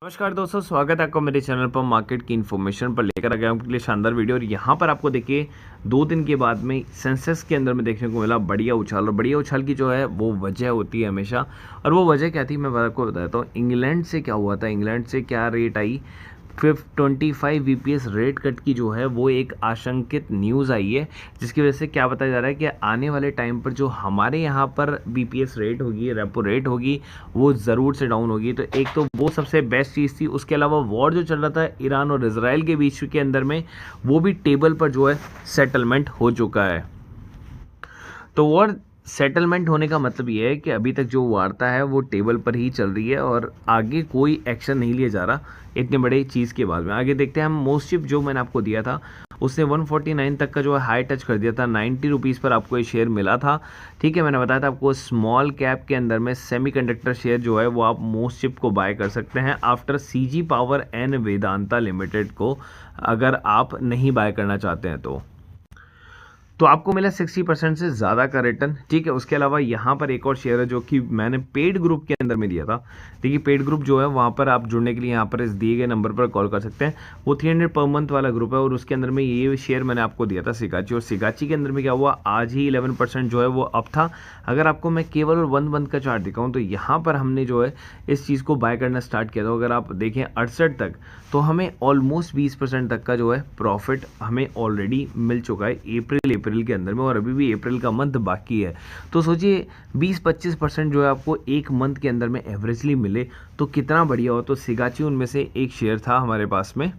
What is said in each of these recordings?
नमस्कार दोस्तों, स्वागत है आपका मेरे चैनल पर। मार्केट की इन्फॉर्मेशन पर लेकर आ गया हूँ आपके लिए शानदार वीडियो। और यहाँ पर आपको देखिए 2 दिन के बाद में सेंसेक्स के अंदर में देखने को मिला बढ़िया उछाल। और बढ़िया उछाल की जो है वो वजह होती है हमेशा, और वो वजह क्या थी मैं आपको बताता हूँ। इंग्लैंड से क्या हुआ था, इंग्लैंड से क्या rate I, 25 BPS rate cut की जो है वो एक आशंकित न्यूज़ आई है, जिसकी वजह से क्या बताया जा रहा है कि आने वाले टाइम पर जो हमारे यहाँ पर बीपीएस रेट होगी, रेपो रेट होगी, वो ज़रूर से डाउन होगी। तो एक तो वो सबसे बेस्ट चीज़ थी। उसके अलावा वॉर जो चल रहा था ईरान और इजराइल के बीच के अंदर में, वो भी टेबल पर जो है सेटलमेंट हो चुका है। तो वॉर सेटलमेंट होने का मतलब ये है कि अभी तक जो वार्ता है वो टेबल पर ही चल रही है और आगे कोई एक्शन नहीं लिया जा रहा इतने बड़े चीज़ के बाद में। आगे देखते हैं हम। मोस्ट शिप जो मैंने आपको दिया था उसने 149 तक का जो है हाई टच कर दिया था। 90 रुपीज़ पर आपको ये शेयर मिला था। ठीक है, मैंने बताया था आपको स्मॉल कैप के अंदर में सेमीकंडक्टर शेयर जो है वो आप मोस्ट शिप को बाय कर सकते हैं after CG power and Vedanta limited को, अगर आप नहीं बाय करना चाहते हैं तो आपको मिला 60% से ज़्यादा का रिटर्न। ठीक है, उसके अलावा यहाँ पर एक और शेयर है जो कि मैंने पेड ग्रुप के अंदर में दिया था। देखिए पेड ग्रुप जो है वहाँ पर आप जुड़ने के लिए यहाँ पर इस दिए गए नंबर पर कॉल कर सकते हैं। वो 300 पर मंथ वाला ग्रुप है और उसके अंदर में ये शेयर मैंने आपको दिया था सिगाची। और सिगाची के अंदर में क्या हुआ, आज ही 11% जो है वो अप था। अगर आपको मैं केवल और 1 मंथ का चार्ट दिखाऊँ तो यहाँ पर हमने जो है इस चीज़ को बाय करना स्टार्ट किया था। अगर आप देखें 68 तक, तो हमें ऑलमोस्ट 20% तक का जो है प्रॉफिट हमें ऑलरेडी मिल चुका है अप्रैल के अंदर में, और अभी भी अप्रैल का मंथ बाकी है। तो सोचिए 20-25% जो है आपको एक मंथ के अंदर में एवरेजली मिले तो कितना बढ़िया हो। तो सिगाची उनमें से एक शेयर था हमारे पास में,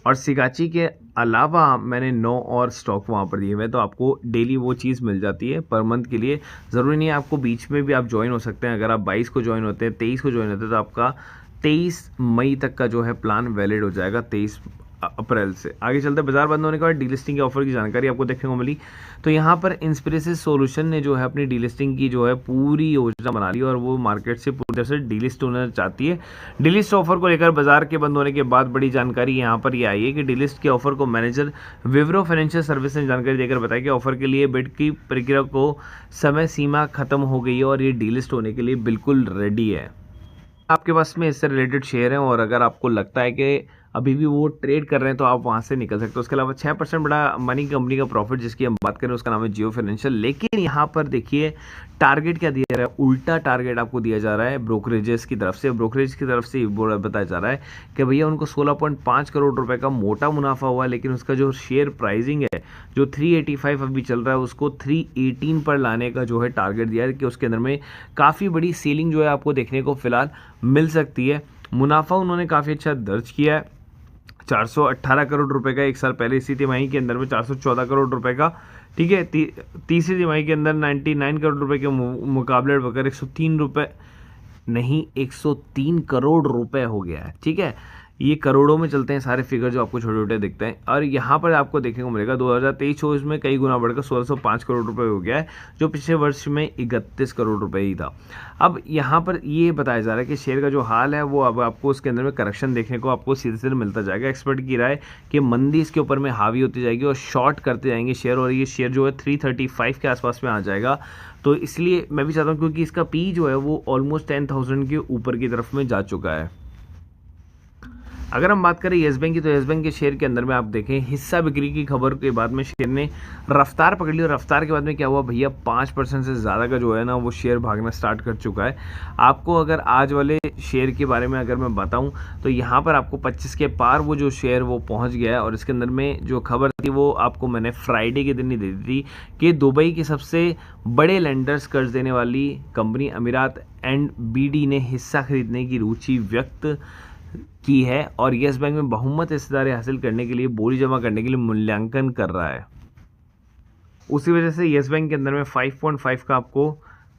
और सिगाची के अलावा मैंने 9 और स्टॉक वहाँ पर दिए हुए, तो आपको डेली वो चीज़ मिल जाती है पर मंथ के लिए। ज़रूरी नहीं है आपको बीच में भी आप ज्वाइन हो सकते हैं। अगर आप 22 को ज्वाइन होते हैं, 23 को ज्वाइन होते हैं, तो आपका 23 मई तक का जो है प्लान वैलिड हो जाएगा 23 अप्रैल से। आगे चलते बाजार बंद होने के बाद डीलिस्टिंग के ऑफर की जानकारी आपको देखने को मिली। तो यहाँ पर इंस्पिरेसिस सॉल्यूशन ने जो है अपनी डीलिस्टिंग की जो है पूरी योजना बना ली और वो मार्केट से पूरी तरह से डीलिस्ट होना चाहती है। डीलिस्ट ऑफर को लेकर बाजार के बंद होने के बाद बड़ी जानकारी यहाँ पर ये आई है कि डीलिस्ट के ऑफर को मैनेजर विवरो फाइनेंशियल सर्विस ने जानकारी देकर बताया कि ऑफर के लिए बिड की प्रक्रिया को समय सीमा खत्म हो गई है और ये डीलिस्ट होने के लिए बिल्कुल रेडी है। आपके पास में इससे रिलेटेड शेयर हैं और अगर आपको लगता है कि अभी भी वो ट्रेड कर रहे हैं तो आप वहां से निकल सकते हो। उसके अलावा 6% बड़ा मनी कंपनी का प्रॉफिट जिसकी हम बात करें उसका नाम है जियो फाइनेंशियल। लेकिन यहाँ पर देखिए टारगेट क्या दिया जा रहा है, उल्टा टारगेट आपको दिया जा रहा है ब्रोकरेजेस की तरफ से। ब्रोकरेज की तरफ से बताया जा रहा है कि भैया उनको 16.5 करोड़ रुपए का मोटा मुनाफा हुआ, लेकिन उसका जो शेयर प्राइसिंग है जो 385 अभी चल रहा है उसको 318 पर लाने का जो है टारगेट दिया है कि उसके अंदर में काफ़ी बड़ी सेलिंग जो है आपको देखने को फिलहाल मिल सकती है। मुनाफा उन्होंने काफ़ी अच्छा दर्ज किया है, 418 करोड़ रुपए का एक साल पहले इसी तिमाही के अंदर में 414 करोड़ रुपए का। ठीक है, तीसरी तिमाही के अंदर 99 करोड़ रुपए के मुकाबले बढ़कर 103 रुपए नहीं 103 करोड़ रुपए हो गया है। ठीक है, ये करोड़ों में चलते हैं सारे फिगर जो आपको छोटे छोटे दिखते हैं। और यहाँ पर आपको देखने को मिलेगा 2023-24 में कई गुना बढ़कर 1605 करोड़ रुपए हो गया है, जो पिछले वर्ष में 31 करोड़ रुपए ही था। अब यहाँ पर ये बताया जा रहा है कि शेयर का जो हाल है वो अब आपको उसके अंदर में करेक्शन देखने को आपको सीधे सीधे मिलता जाएगा। एक्सपर्ट की राय कि मंदी इसके ऊपर में हावी होती जाएगी और शॉर्ट करते जाएंगे शेयर, और ये शेयर जो है 335 के आसपास में आ जाएगा। तो इसलिए मैं भी चाहता हूँ, क्योंकि इसका पी जो है वो ऑलमोस्ट 10,000 के ऊपर की तरफ में जा चुका है। अगर हम बात करें येस बैंक की, तो येस बैंक के शेयर के अंदर में आप देखें हिस्सा बिक्री की खबर के बाद में शेयर ने रफ्तार पकड़ ली, और रफ्तार के बाद में क्या हुआ भैया 5% से ज़्यादा का जो है ना वो शेयर भागना स्टार्ट कर चुका है। आपको अगर आज वाले शेयर के बारे में अगर मैं बताऊं तो यहाँ पर आपको 25 के पार वो जो शेयर वो पहुँच गया है। और इसके अंदर में जो खबर थी वो आपको मैंने फ्राइडे के दिन ही दे दी थी कि दुबई के सबसे बड़े लेंडर्स कर्ज देने वाली कंपनी अमीरात एंड बीडी ने हिस्सा खरीदने की रुचि व्यक्त की है और येस बैंक में बहुमत हिस्सेदारी हासिल करने के लिए बोली जमा करने के लिए मूल्यांकन कर रहा है। उसी वजह से येस बैंक के अंदर में 5.5 का आपको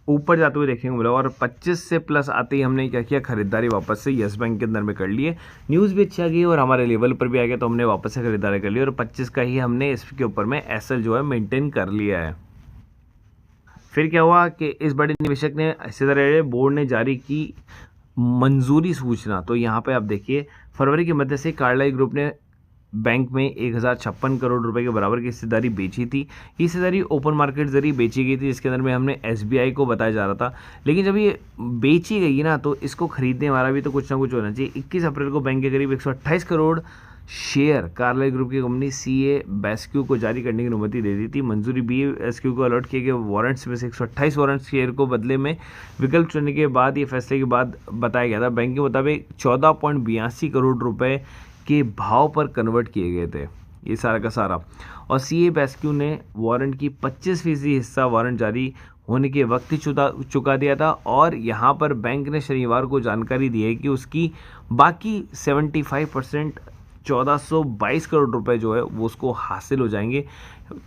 ऊपर जाते हुए देखने को मिला, और 25 से प्लस आते ही हमने क्या किया, खरीदारी वापस से येस बैंक के अंदर में कर लिए। न्यूज़ भी अच्छी आ गई और हमारे लेवल पर भी आ गया, तो हमने वापस से खरीदारी कर ली और 25 का ही हमने इसके ऊपर में एसएल जो है मेंटेन कर लिया है। फिर क्या हुआ कि इस बड़े निवेशक ने हिस्सेदारी बोर्ड ने जारी की मंजूरी सूचना। तो यहाँ पे आप देखिए फरवरी के मध्य से कार्लाइल ग्रुप ने बैंक में 1056 करोड़ रुपए के बराबर की हिस्सेदारी बेची थी। ये हिस्सेदारी ओपन मार्केट जरिए बेची गई थी, जिसके अंदर में हमने एसबीआई को बताया जा रहा था। लेकिन जब ये बेची गई ना, तो इसको खरीदने वाला भी तो कुछ ना कुछ होना चाहिए। 21 अप्रैल को बैंक के करीब 128 करोड़ शेयर कार्लर ग्रुप की कंपनी सीए बेस्क्यू को जारी करने की अनुमति दे दी थी। मंजूरी बीएसक्यू को अलॉट किए गए वारंट्स में से 128 वारंट्स शेयर को बदले में विकल्प चुनने के बाद ये फैसले के बाद बताया गया था। बैंक के मुताबिक 14.82 करोड़ रुपए के भाव पर कन्वर्ट किए गए थे ये सारा का सारा। और सीए बेस्क्यू ने वारंट की 25% हिस्सा वारंट जारी होने के वक्त ही चुका दिया था। और यहाँ पर बैंक ने शनिवार को जानकारी दी है कि उसकी बाकी 75% 1422 करोड़ रुपए जो है वो उसको हासिल हो जाएंगे।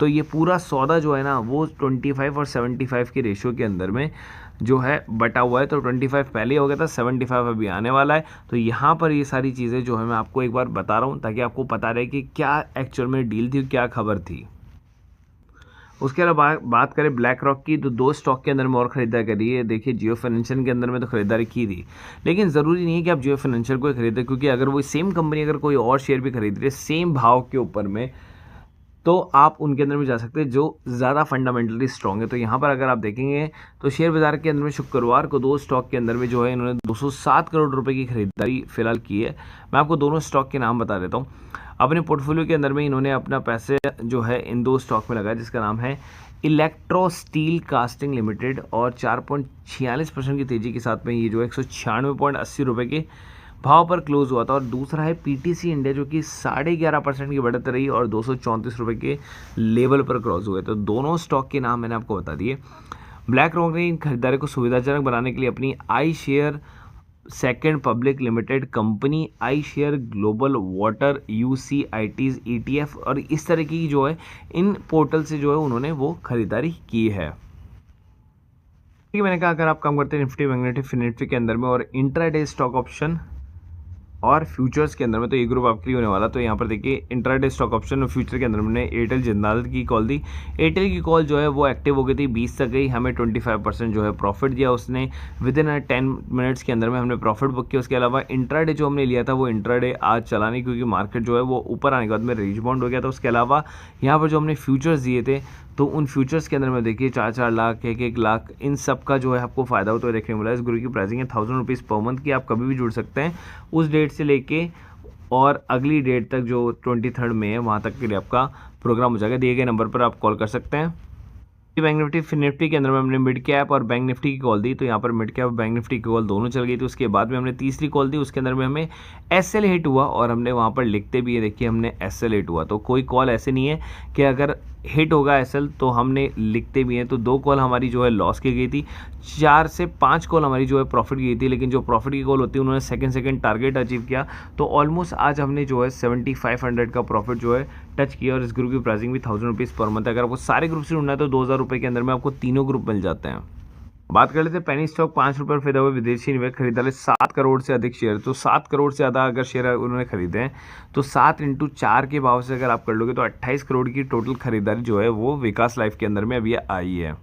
तो ये पूरा सौदा जो है ना, वो 25 और 75 के रेशियो के अंदर में जो है बटा हुआ है। तो 25 पहले हो गया था, 75 अभी आने वाला है। तो यहाँ पर ये सारी चीज़ें जो है मैं आपको एक बार बता रहा हूँ, ताकि आपको पता रहे कि क्या एक्चुअल में डील थी, क्या खबर थी। उसके अलावा बात करें ब्लैक रॉक की, तो 2 स्टॉक के अंदर में और खरीदारी करी है। देखिए, जियो फाइनेंशियल के अंदर में तो खरीदारी की थी, लेकिन ज़रूरी नहीं है कि आप जियो फाइनेंशियल को खरीदें, क्योंकि अगर वो सेम कंपनी अगर कोई और शेयर भी खरीद रही है सेम भाव के ऊपर में, तो आप उनके अंदर में जा सकते हैं जो ज़्यादा फंडामेंटली स्ट्रॉन्ग है। तो यहाँ पर अगर आप देखेंगे तो शेयर बाजार के अंदर में शुक्रवार को 2 स्टॉक के अंदर में जो है इन्होंने 207 करोड़ रुपए की खरीदारी फिलहाल की है। मैं आपको दोनों स्टॉक के नाम बता देता हूँ। अपने पोर्टफोलियो के अंदर में इन्होंने अपना पैसे जो है इन 2 स्टॉक में लगाया, जिसका नाम है इलेक्ट्रो स्टील कास्टिंग लिमिटेड, और 4.46% की तेज़ी के साथ में ये जो 196.80 रुपये के भाव पर क्लोज हुआ था। और दूसरा है पीटीसी इंडिया, जो कि 11.5% की बढ़त रही और 234 रुपये के लेवल पर क्रॉस हुए। तो दोनों स्टॉक के नाम मैंने आपको बता दिए। ब्लैक रॉक ने इन खरीदारी को सुविधाजनक बनाने के लिए अपनी iShares second public limited company, iShares global water, UCITS ETF और इस तरह की जो है इन पोर्टल से जो है उन्होंने वो खरीदारी की है। मैंने कहा अगर आप काम करते हैं निफ्टी बैंक निफ्टी फिनिफ्टी के अंदर में और इंट्राडे स्टॉक ऑप्शन और फ्यूचर्स के अंदर में, तो ये ग्रुप आपके लिए होने वाला। तो यहाँ पर देखिए, इंट्राडे स्टॉक ऑप्शन और फ्यूचर के अंदर मैंने एयरटेल जिंदाल की कॉल दी। एयरटेल की कॉल जो है वो एक्टिव हो गई थी, 20 तक गई, हमें 25% जो है प्रॉफिट दिया उसने। विदिन 10 मिनट्स के अंदर में हमने प्रॉफिट बुक किया। उसके अलावा इंट्राडे जो हमने लिया था वो इंट्राडे आज चला नहीं, क्योंकि मार्केट जो है वो ऊपर आने के बाद में रिबाउंड हो गया था। उसके अलावा यहाँ पर जो हमने फ्यूचर्स दिए थे, तो उन फ्यूचर्स के अंदर में देखिए 4-4 लाख, 1-1 लाख, इन सब का जो है आपको फायदा होता है देखने को मिला। इस ग्रुप की प्राइसिंग है 1000 रुपीज़ पर मंथ की। आप कभी भी जुड़ सकते हैं उस डेट से लेके और अगली डेट तक जो 23 में है, वहाँ तक के लिए आपका प्रोग्राम हो जाएगा। दिए गए नंबर पर आप कॉल कर सकते हैं। बैंक निफ्टी निफ्टी के अंदर में हमने मिड कैप और बैंक निफ्टी की कॉल दी, तो यहाँ पर मिड कैप और बैंक निफ्टी की कॉल दोनों चल गई थी। उसके बाद में हमने तीसरी कॉल दी, उसके अंदर में हमें एसएल हिट हुआ और हमने वहाँ पर लिखते भी है, देखिए हमने एसएल हिट हुआ। तो कोई कॉल ऐसे नहीं है कि अगर हिट होगा एसएल तो हमने लिखते भी हैं। तो 2 कॉल हमारी जो है लॉस की गई थी, 4 से 5 कॉल हमारी जो है प्रॉफिट की गई थी। लेकिन जो प्रॉफिट की कॉल होती है उन्होंने सेकंड टारगेट अचीव किया। तो ऑलमोस्ट आज हमने जो है 7500 का प्रॉफिट जो है टच किया। और इस ग्रुप की प्राइसिंग भी 1000 रुपीज़ पर मंथ है। अगर आपको सारे ग्रुप से ढूंढना है तो 2000 रुपये के अंदर में आपको तीनों ग्रुप मिल जाते हैं। बात कर लेते हैं पेनी स्टॉक, 5 रुपये फायदा हुए विदेशी निवेश खरीदारी 7 करोड़ से अधिक शेयर। तो 7 करोड़ से ज़्यादा अगर शेयर उन्होंने खरीदे हैं, तो 7 × 4 के भाव से अगर आप कर लोगे तो 28 करोड़ की टोटल खरीदारी जो है वो विकास लाइफ के अंदर में अभी आई है।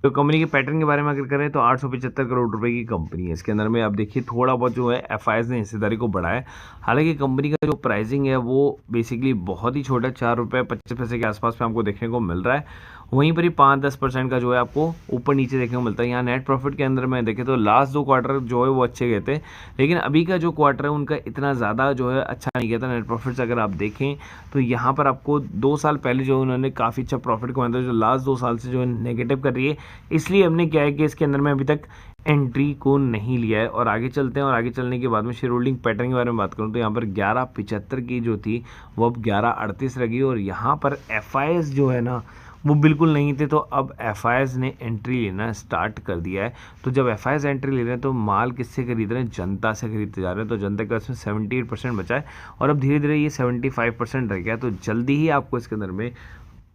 तो कंपनी के पैटर्न के बारे में अगर करें तो 875 करोड़ रुपए की कंपनी है। इसके अंदर में आप देखिए थोड़ा बहुत जो है एफआईएस ने हिस्सेदारी को बढ़ाया। हालांकि कंपनी का जो प्राइसिंग है वो बेसिकली बहुत ही छोटा, 4 रुपये 25 पैसे के आसपास में आपको देखने को मिल रहा है। वहीं पर ही 5-10% का जो है आपको ऊपर नीचे देखने को मिलता है। यहाँ नेट प्रॉफिट के अंदर में देखें तो लास्ट 2 क्वार्टर जो है वो अच्छे गए थे, लेकिन अभी का जो क्वार्टर है उनका इतना ज़्यादा जो है अच्छा नहीं गया था। नेट प्रॉफिट्स अगर आप देखें तो यहाँ पर आपको 2 साल पहले जो उन्होंने काफ़ी अच्छा प्रॉफिट कमाया था, जो लास्ट 2 साल से जो है नेगेटिव कर रही है। इसलिए हमने क्या है कि इसके अंदर में अभी तक एंट्री को नहीं लिया है। और आगे चलते हैं, और आगे चलने के बाद में शेयर होल्डिंग पैटर्न के बारे में बात करूँ तो यहाँ पर 11.75 की जो थी वो अब 11.38 रह गई। और यहाँ पर एफआईएस जो है ना वो बिल्कुल नहीं थे, तो अब एफआईएस ने एंट्री लेना स्टार्ट कर दिया है। तो जब एफआईएस एंट्री ले रहे हैं तो माल किससे खरीद रहे हैं? जनता से खरीदते जा रहे हैं। तो जनता का इसमें 78% बचा है और अब धीरे धीरे ये 75% रह गया। तो जल्दी ही आपको इसके अंदर में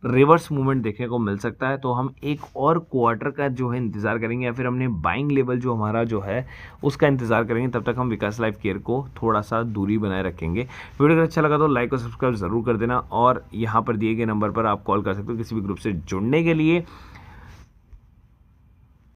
रिवर्स मूवमेंट देखने को मिल सकता है। तो हम एक और क्वार्टर का जो है इंतज़ार करेंगे, या फिर हमने बाइंग लेवल जो हमारा जो है उसका इंतज़ार करेंगे। तब तक हम विकास लाइफ केयर को थोड़ा सा दूरी बनाए रखेंगे। वीडियो अगर अच्छा लगा तो लाइक और सब्सक्राइब ज़रूर कर देना, और यहाँ पर दिए गए नंबर पर आप कॉल कर सकते हो किसी भी ग्रुप से जुड़ने के लिए।